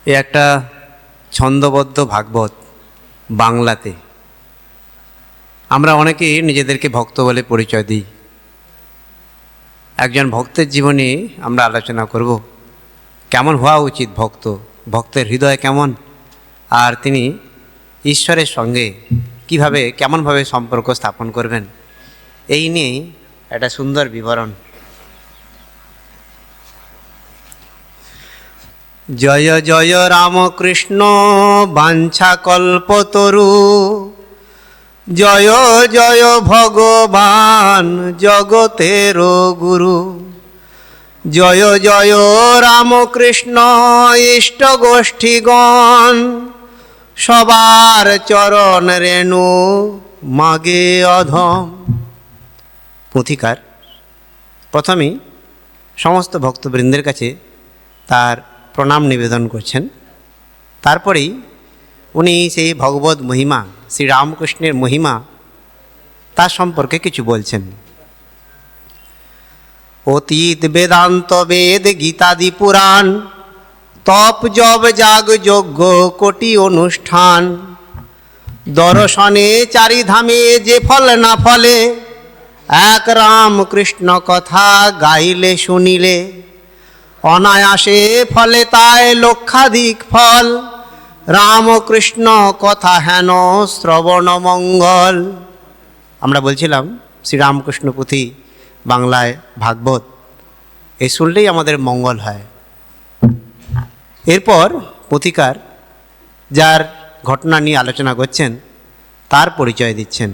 এ একটা ছন্দবদ্ধ ভাগবত বাংলাতে। আমরা অনেকেই নিজেদেরকে ভক্ত বলে পরিচয় দিই। একজন ভক্তের জীবনে আমরা আলোচনা করব কেমন হওয়া উচিত ভক্ত, ভক্তের হৃদয় কেমন, আর তিনি ঈশ্বরের সঙ্গে কিভাবে কেমনভাবে সম্পর্ক স্থাপন করবেন, এই নিয়েই একটা সুন্দর বিবরণ। জয় জয় রামকৃষ্ণ বাঞ্ছা কল্পতরু, জয় জয় ভগবান জগতের গুরু, জয় জয় রামকৃষ্ণ ইষ্ট গোষ্ঠীগণ, সবার চরণ রেণু মাগে অধম। পুঁথিকার প্রথমেই সমস্ত ভক্তবৃন্দের কাছে তার প্রণাম নিবেদন করছেন। তারপরেই উনি সেই ভগবত মহিমা, শ্রীরামকৃষ্ণের মহিমা, তার সম্পর্কে কিছু বলছেন। অতীত বেদান্ত বেদ গীতাদি পুরাণ, তপ জব যাগ যজ্ঞ কোটি অনুষ্ঠান, দর্শনে চারিধামে যে ফল না ফলে, এক রামকৃষ্ণ কথা গাইলে শুনিলে, অনায়াসে ফলে তাই লক্ষাধিক ফল, রামকৃষ্ণ কথা হেন শ্রবণ মঙ্গল। আমরা বলছিলাম শ্রীরামকৃষ্ণ পুঁথি বাংলায় ভাগবত, এই শুনলেই আমাদের মঙ্গল হয়। এরপর পুঁথিকার যার ঘটনা নিয়ে আলোচনা করছেন তার পরিচয় দিচ্ছেন।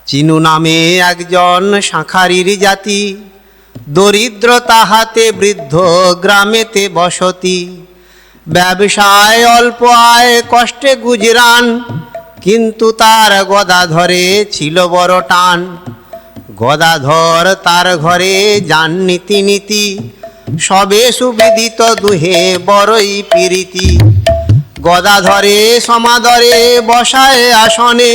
চিনু নামে একজন শাঁখারির জাতি, দরিদ্র তাহাতে বৃদ্ধ গ্রামেতে বসতি, ব্যবসায় অল্প আয় কষ্টে গুজরান, কিন্তু তার গদাধরে ছিল বড় টান। গদাধর তার ঘরে যান নীতি নীতি, সবে সুবিদিত দুহে বড়ই প্রীতি। গদাধরে সমাদরে বসায় আসনে,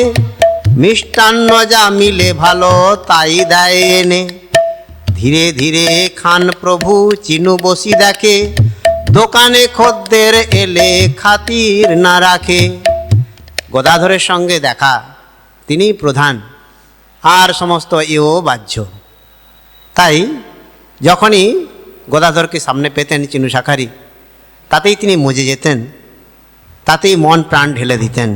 মিষ্টান্ন যা মিলে ভালো তাই দেয় এনে। ধীরে ধীরে খান প্রভু চিনু বসি দেখে, দোকানে খদ্দের এলে খাতির না রাখে। গদাধরের সঙ্গে দেখা, তিনি প্রধান, আর সমস্ত এও বাহ্য। তাই যখনই গদাধরকে সামনে পেতেন চিনু শাঁখারি, তাতেই তিনি মজে যেতেন, তাতেই মন প্রাণ ঢেলে দিতেন।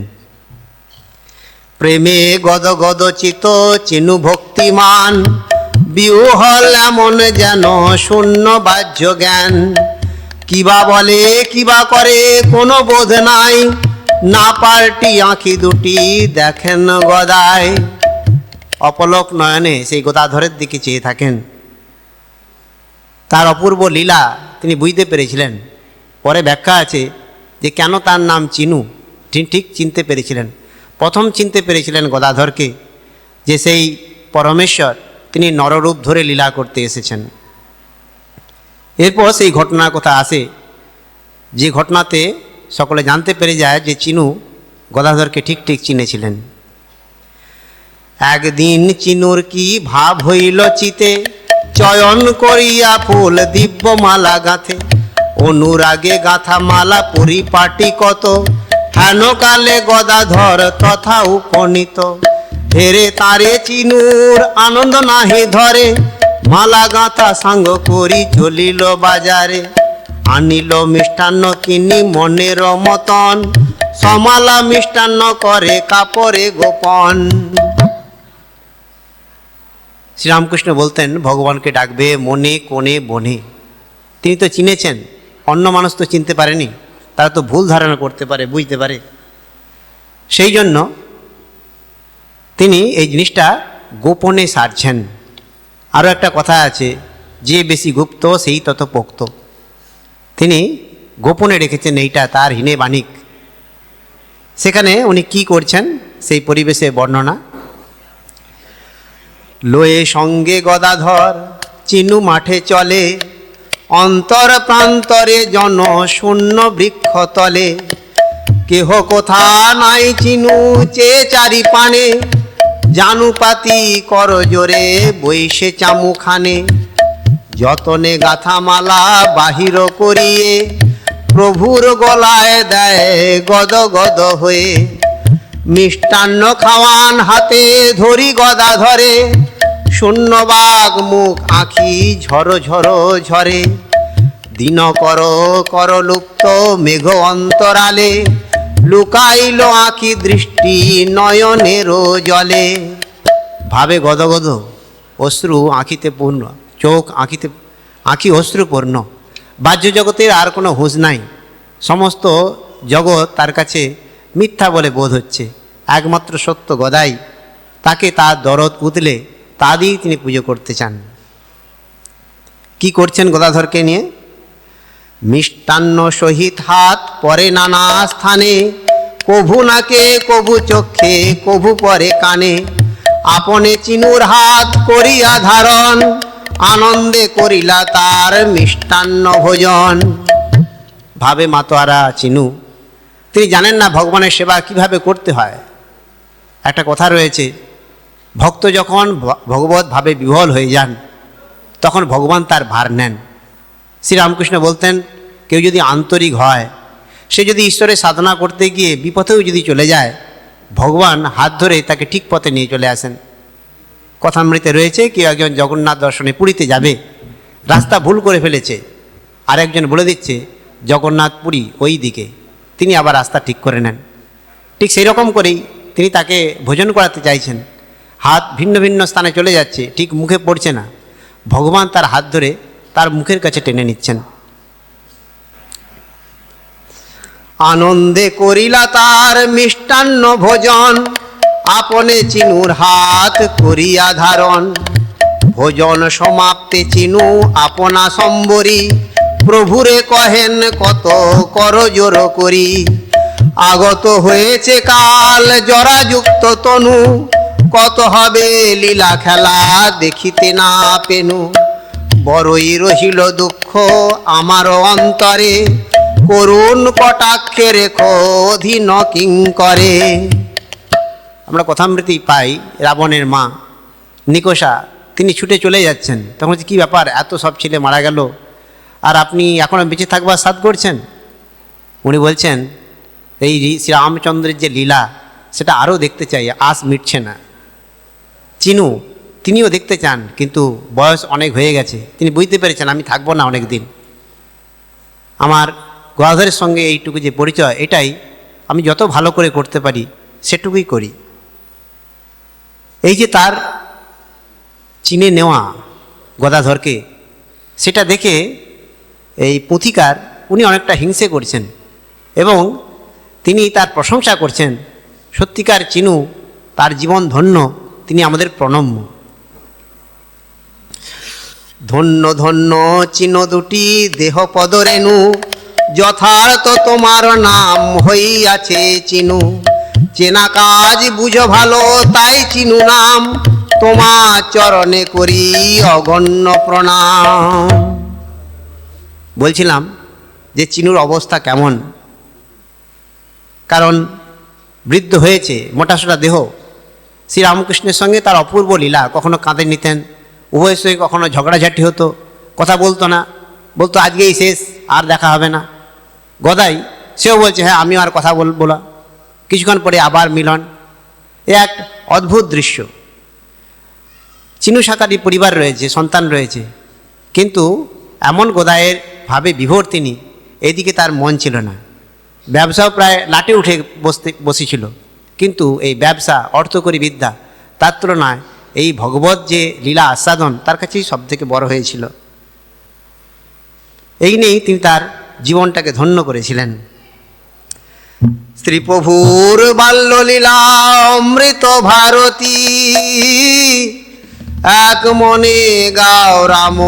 প্রেমে গদ গদ চিত চিনু ভক্তিমান, বিহল এমন যেন শূন্য বাহ্য জ্ঞান। কিবা বলে কিবা করে কোনো বোধ নাই, না পাল্টি আঁখি দুটি দেখেন গদায়। অপলক নয়নে সেই গদাধরের দিকে চেয়ে থাকেন। তার অপূর্ব লীলা তিনি বুঝতে পেরেছিলেন। পরে ব্যাখ্যা আছে যে কেন তার নাম চিনু, ঠিক চিনতে পেরেছিলেন। প্রথম চিনতে পেরেছিলেন গদাধরকে, যে সেই পরমেশ্বর তিনি নররূপ ধরে লীলা করতে এসেছেন। এরপর সেই ঘটনার কথা আসে, যে ঘটনাতে সকলে জানতে পেরে যায় যে চিনু গদাধরকে ঠিক চিনেছিলেন। একদিন চিনুর কি ভাব হইল চিতে, চয়ন করিয়া ফুল দিব্য মালা গাঁথে। অনুরাগে গাঁথা মালা পরিপাটি কত, হেন কালে গদাধর তথা উপনীত। হেরে তারে চিনুর আনন্দ নাহি ধরে, মালা গাঁথা সাঙ্গ করি চলিল বাজারে। আনিল মিষ্টান্ন কিনি মনের মতন, সমালা মিষ্টান্ন করে কাপড়ে গোপন। শ্রীরামকৃষ্ণ বলতেন ভগবানকে ডাকবে মনে কোণে বনে। তিনি তো চিনেছেন, অন্য মানুষ তো চিনতে পারেনি, তারা তো ভুল ধারণা করতে পারে, বুঝতে পারে। সেই জন্য তিনি এই জিনিসটা গোপনে সারছেন। আরও একটা কথা আছে, যে বেশি গুপ্ত সেই তত পোক্ত। তিনি গোপনে রেখেছেন এইটা, তার হীনে বাণিক। সেখানে উনি কি করছেন সেই পরিবেশে বর্ণনা। লয়ে সঙ্গে গদাধর চিনু মাঠে চলে, অন্তর প্রান্তরে জন শূন্য বৃক্ষ তলে। কেহ কোথা নাই চিনু চেয়ে চারি পানে, জানুপাতি কর জোরে বইসে চামুখানে। যতনে গাথা মালা বাহির করিয়ে প্রভুর গলায় দেয় গদ গদ হয়ে। মিষ্টান্ন খাওয়ান হাতে ধরি গদা ধরে, শূন্যবাগ মুখ আঁখি ঝরো ঝরো ঝরে। দিন কর লুপ্ত মেঘ অন্তরালে, লুকাইল আঁখি দৃষ্টি নয়নেরও জলে। ভাবে গদগদ, অশ্রু আঁখিতে পূর্ণ, চোখ আঁখি অশ্রুপূর্ণ। বাহ্য জগতের আর কোনো হুঁশ নাই, সমস্ত জগৎ তার কাছে মিথ্যা বলে বোধ হচ্ছে। একমাত্র সত্য গদাই, তাকে তার দরদ পুতলে তা দিয়েই তিনি পুজো করতে চান। কি করছেন গদাধরকে নিয়ে? মিষ্টান্ন সহিত হাত পরে নানা স্থানে, কভু নাকে কভু চক্ষে কভু পরে কানে। আপনে চিনুর হাত করিয়া ধারণ, আনন্দে করিলা তার মিষ্টান্ন ভোজন। ভাবে মাতোয়ারা চিনু, তিনি জানেন না ভগবানের সেবা কিভাবে করতে হয়। একটা কথা রয়েছে, ভক্ত যখন ভগবত ভাবে বিহ্বল হয়ে যান তখন ভগবান তার ভার নেন। শ্রীরামকৃষ্ণ বলতেন, কেউ যদি আন্তরিক হয়, সে যদি ঈশ্বরের সাধনা করতে গিয়ে বিপথেও যদি চলে যায়, ভগবান হাত ধরে তাকে ঠিক পথে নিয়ে চলে আসেন। কথামৃতে রয়েছে, কেউ একজন জগন্নাথ দর্শনে পুরীতে যাবে, রাস্তা ভুল করে ফেলেছে, আর একজন বলে দিচ্ছে জগন্নাথ পুরী ওই দিকে, তিনি আবার রাস্তা ঠিক করে নেন। ঠিক সেই রকম করেই তিনি তাকে ভোজন করাতে চাইছেন, হাত ভিন্ন ভিন্ন স্থানে চলে যাচ্ছে, ঠিক মুখে পড়ছে না, ভগবান তার হাত ধরে তার মুখের কাছে টেনে নিচ্ছেন। আনন্দে করিলা তার মিষ্টান্ন ভোজন, আপনে চিনুর হাত করিয়া ধারণ। ভোজন সমাপ্তে চিনু আপনা সম্বরী, প্রভুরে কহেন কত করজোর করি। আগত হয়েছে কাল জরাযুক্ত তনু, কত হবে লীলা খেলা দেখিতে না পেনু। বড়ই রহিল দুঃখ আমার অন্তরে, করুণ কটাক্ষে রেখো অধীন কিঙ্করে। আমরা কথামৃতি পাই, রাবণের মা নিকষা তিনি ছুটে চলে যাচ্ছেন। তখন হচ্ছে কী ব্যাপার, এত সব ছেলে মারা গেল আর আপনি এখনও বেঁচে থাকবার সাধ করছেন? উনি বলছেন, এই শ্রীরামচন্দ্রের যে লীলা সেটা আরও দেখতে চাই, আস মিটছে না। চিনু তিনিও দেখতে চান, কিন্তু বয়স অনেক হয়ে গেছে, তিনি বুঝতে পেরেছেন আমি থাকবো না অনেক দিন। আমার গদাধরের সঙ্গে এইটুকু যে পরিচয়, এটাই আমি যত ভালো করে করতে পারি সেটুকুই করি। এই যে তার চিনে নেওয়া গদাধরকে, সেটা দেখে এই পুঁথিকার উনি অনেকটা হিংসে করছেন এবং তিনি তার প্রশংসা করছেন। সত্যিকার চিনু, তার জীবন ধন্য, তিনি আমাদের প্রণম্য। ধন্য ধন্য চিনো দুটি দেহ পদরেণু, যথার্থ তোমার নাম হইয়াছে চিনু। চেনা কাজ বুঝো ভালো তাই চিনু নাম, তোমার চরণে করি অগণ্য প্রণাম। বলছিলাম যে চিনুর অবস্থা কেমন, কারণ বৃদ্ধ হয়েছে, মোটাসোটা দেহ। শ্রীরামকৃষ্ণের সঙ্গে তার অপূর্ব লীলা, কখনো কাঁধে নিতেন, উভয়ের সঙ্গে কখনো ঝগড়াঝাটি হতো, কথা বলতো না, বলতো আজকেই শেষ, আর দেখা হবে না। গদাই সেও বলছে হ্যাঁ আমিও আর কথা বলবো না, কিছুক্ষণ পরে আবার মিলন। এ এক অদ্ভুত দৃশ্য। চিনু শাকারি পরিবার রয়েছে, সন্তান রয়েছে, কিন্তু এমন গদায়ের ভাবে বিভোর তিনি, এদিকে তার মন ছিল না। ব্যবসাও প্রায় লাটে উঠে বসেছিল, কিন্তু এই ব্যবসা, অর্থকরী বিদ্যা, তার তুলনায় এই ভগবত যে লীলা আস্বাদন তার কাছেই সব থেকে বড় হয়েছিল। এই নিয়েই তিনি তার জীবনটাকে ধন্য করেছিলেন। শ্রীপ্রভুর বাল্যলীলা অমৃত ভারতী, এক মনে গাও রাম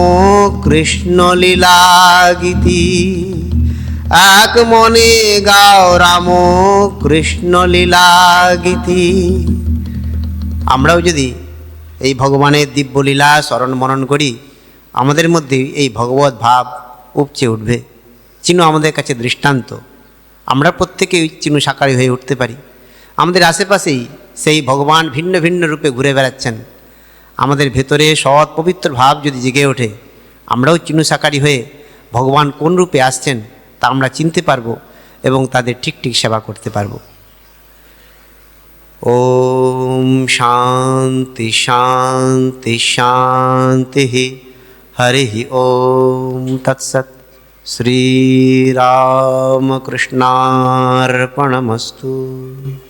কৃষ্ণ লীলা গীতি। এক মনে গাও রাম কৃষ্ণ লীলা গীতি। আমরাও যদি এই ভগবানের দিব্যলীলা স্মরণ মনন করি, আমাদের মধ্যে এই ভগবত ভাব উপচে উঠবে। চিনু আমাদের কাছে দৃষ্টান্ত, আমরা প্রত্যেকেই চিনু সাকারী হয়ে উঠতে পারি। আমাদের আশেপাশেই সেই ভগবান ভিন্ন ভিন্ন রূপে ঘুরে বেড়াচ্ছেন। আমাদের ভেতরে সৎ পবিত্র ভাব যদি জেগে ওঠে, আমরাও চিনুসাকারি হয়ে ভগবান কোন রূপে আসছেন তা আমরা চিনতে পারবো এবং তাদের ঠিক ঠিক সেবা করতে পারবো। ওম শান্তি শান্তি শান্তি। হরি ওম তৎসৎ। শ্রীরামকৃষ্ণার্পণমস্তু।